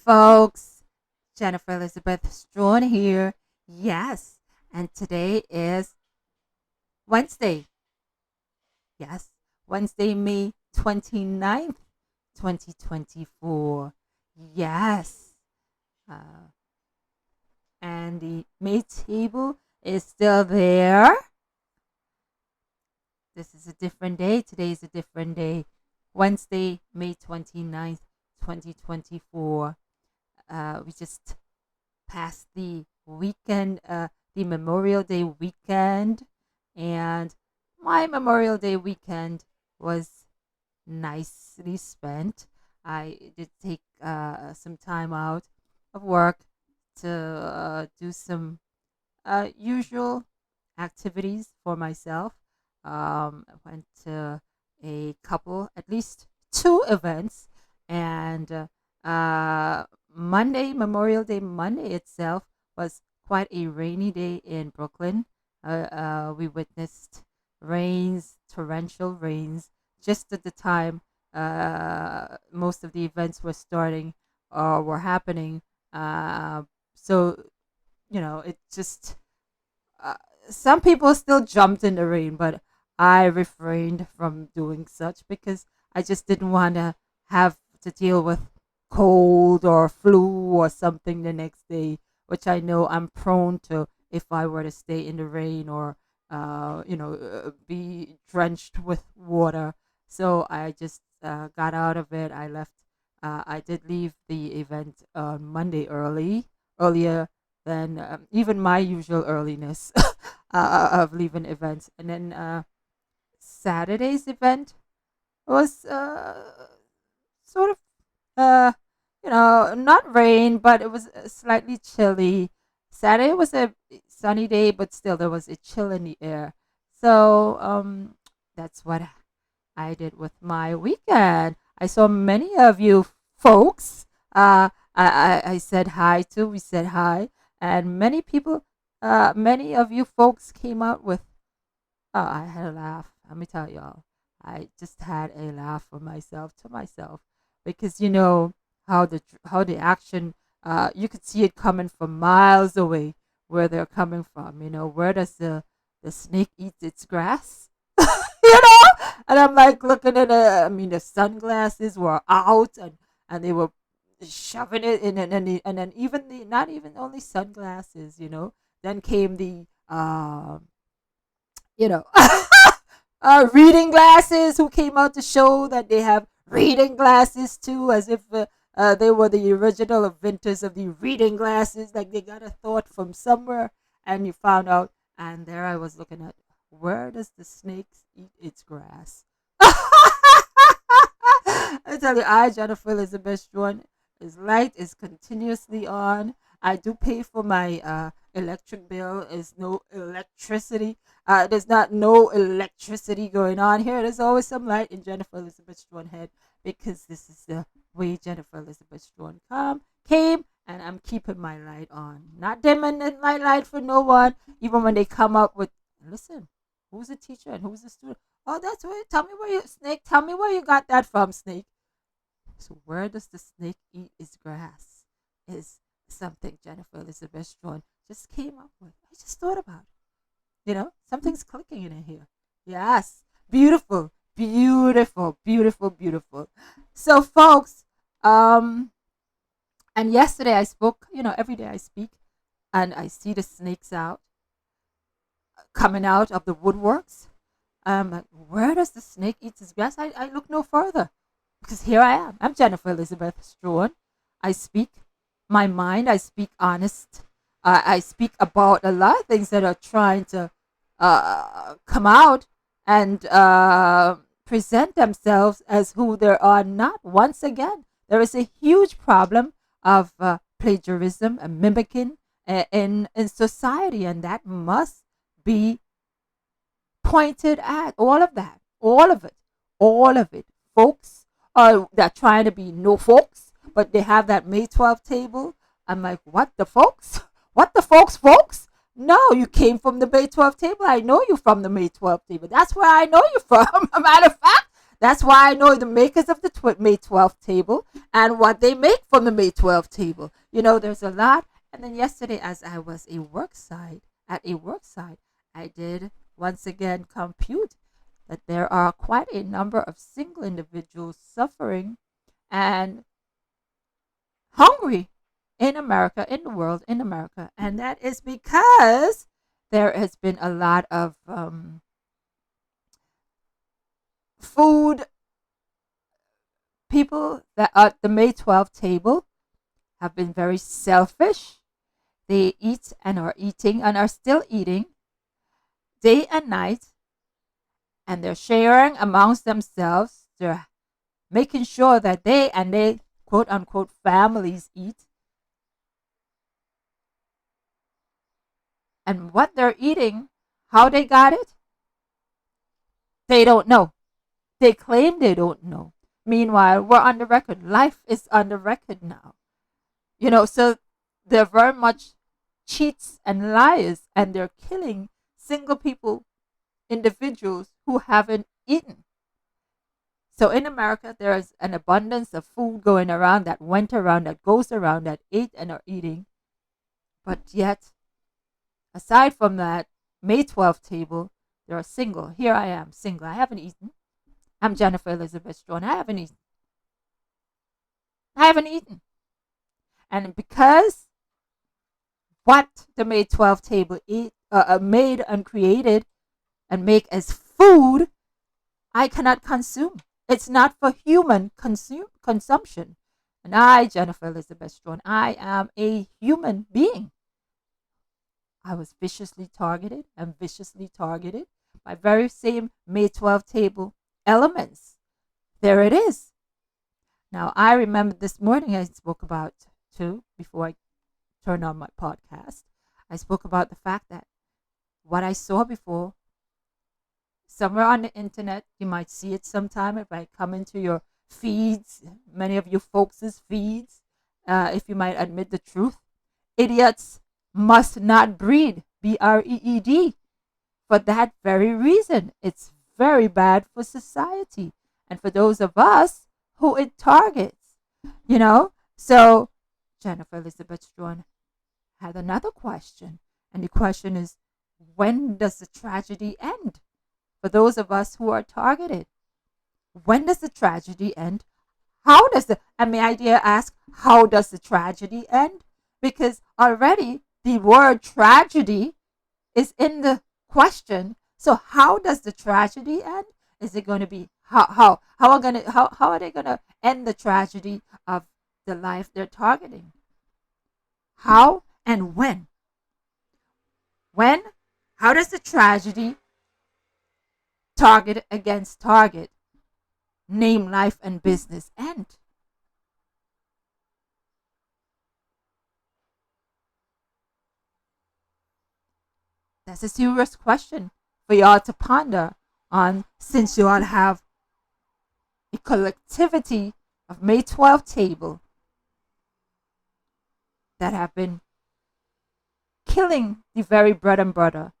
folks. Jennifer Elizabeth Strachan here. Yes, and today is Wednesday. Yes, Wednesday, May 29th, 2024. Yes. Uh, and the May table is still there. This is a different day. Today is a different day. Wednesday, May 29th, 2024. We just passed the weekend, the Memorial Day weekend, and my Memorial Day weekend was nicely spent. I did take some time out of work to do some usual activities for myself. I went to a couple, at least two events, and Memorial Day Monday itself was quite a rainy day in Brooklyn. We witnessed torrential rains, just at the time most of the events were starting or were happening. So, it just, uh, some people still jumped in the rain, but I refrained from doing such because I just didn't want to have to deal with cold or flu or something the next day, which I know I'm prone to if I were to stay in the rain or, be drenched with water. So I just got out of it. I left. I did leave the event on Monday earlier than even my usual earliness of leaving events. And then Saturday's event was sort of not rain, but it was slightly chilly. Saturday was a sunny day, but still there was a chill in the air. So that's what I did with my weekend. I saw many of you folks. I said hi to. We said hi, and many people, many of you folks came out with. Oh, I had a laugh. Let me tell y'all. I just had a laugh for myself to myself because how the action, you could see it coming from miles away where they're coming from. Where does the snake eat its grass? you know and I'm like looking at the sunglasses were out, and they were shoving it in, and then even the not even only sunglasses, then came the you know reading glasses, who came out to show that they have reading glasses too, as if they were the original inventors of the reading glasses, like they got a thought from somewhere. And you found out, and there I was looking at, where does the snake eat its grass? I tell you, Jennifer Elizabeth Strachan, his light is continuously on. I do pay for my electric bill. There's no electricity. There's not no electricity going on here. There's always some light in Jennifer Elizabeth Strachan's head, because this is the way Jennifer Elizabeth Strachan came, and I'm keeping my light on. Not dimming my light for no one, even when they come up with, listen, who's the teacher and who's the student? Oh, that's where. Tell me where Snake. Tell me where you got that from, Snake. So where does the snake eat its grass? Is something Jennifer Elizabeth Strachan just came up with. I just thought about it. Something's clicking in here. Yes, beautiful, beautiful, beautiful, beautiful. So, folks, and yesterday I spoke. Every day I speak, and I see the snakes coming out of the woodworks. Like, where does the snake eat its grass? I look no further, because here I am. I'm Jennifer Elizabeth Strachan. I speak my mind. I speak honest. I speak about a lot of things that are trying to come out and present themselves as who they are not. Once again, there is a huge problem of plagiarism and mimicking in society, and that must be pointed at. All of that, all of it. Folks they're trying to be no folks, but they have that May 12th table. I'm like, what the folks? What the folks? No, you came from the May 12th table. I know you from the May 12th table. That's where I know you from. A matter of fact, That's why I know the makers of the May 12th table and what they make from the May 12th table. There's a lot. And then yesterday, as I was at a work site, I did once again compute that there are quite a number of single individuals suffering and hungry in America, in the world, in America. And that is because there has been a lot of food. People that are at the May 12th table have been very selfish. They eat and are eating and are still eating day and night, and they're sharing amongst themselves. They're making sure that they and their quote unquote families eat. And what they're eating, how they got it, they don't know. They claim they don't know. Meanwhile, we're on the record. Life is on the record now. So they're very much cheats and liars, and they're killing single people, individuals who haven't eaten. So in America, there is an abundance of food going around, that went around, that goes around, that ate and are eating. But yet, aside from that May 12th table, there are single. Here I am, single. I haven't eaten. I'm Jennifer Elizabeth Strachan. I haven't eaten. And because what the May 12th table made and created and make as food, I cannot consume. It's not for human consumption. And I, Jennifer Elizabeth Strachan, I am a human being. I was viciously targeted and viciously targeted by very same May 12th table elements. There it is. Now, I remember this morning I spoke about, too, before I turned on my podcast, I spoke about the fact that what I saw before, somewhere on the internet, you might see it sometime if I come into your feeds, many of you folks' feeds, if you might admit the truth. Idiots must not breed, BREED. For that very reason, it's very bad for society and for those of us who it targets, So Jennifer Elizabeth Strachan had another question, and the question is, when does the tragedy end? For those of us who are targeted, when does the tragedy end? And may I dare ask, how does the tragedy end? Because already the word tragedy is in the question. So how does the tragedy end? Is it going to be how are they going to end the tragedy of the life they're targeting? How and when? When? How does the tragedy target against target, name, life, and business end? That's a serious question for y'all to ponder on, since you all have a collectivity of May 12th table that have been killing the very bread and butter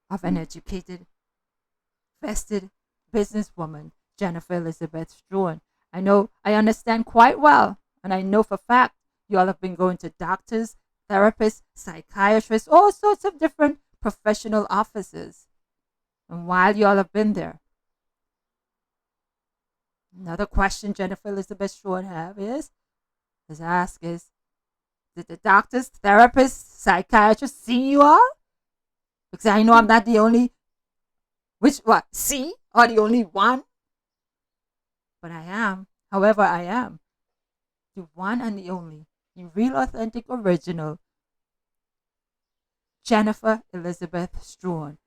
of an educated, vested businesswoman, Jennifer Elizabeth Strachan. I understand quite well, and I know for a fact you all have been going to doctors, therapists, psychiatrists, all sorts of different professional offices. And while you all have been there, another question Jennifer Elizabeth Strachan is did the doctors, therapists, psychiatrists see you all? Because I know I'm not the only, see, or the only one? But I am, however I am, the one and the only, the real, authentic, original Jennifer Elizabeth Strachan.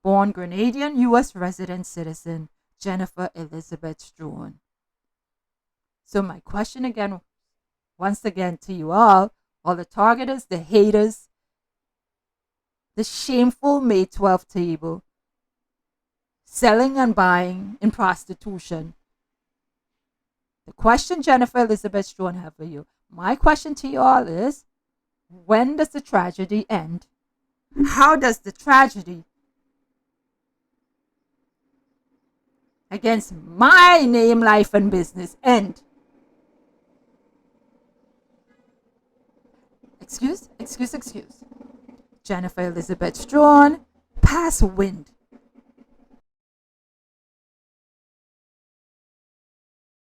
Born Grenadian, U.S. resident citizen, Jennifer Elizabeth Strachan. So my question again, once again to you all the targeters, the haters, the shameful May 12th table, selling and buying in prostitution. The question Jennifer Elizabeth Strachan have for you, my question to you all is, when does the tragedy end? How does the tragedy against my name, life, and business. End. Excuse. Jennifer Elizabeth Strachan, pass wind.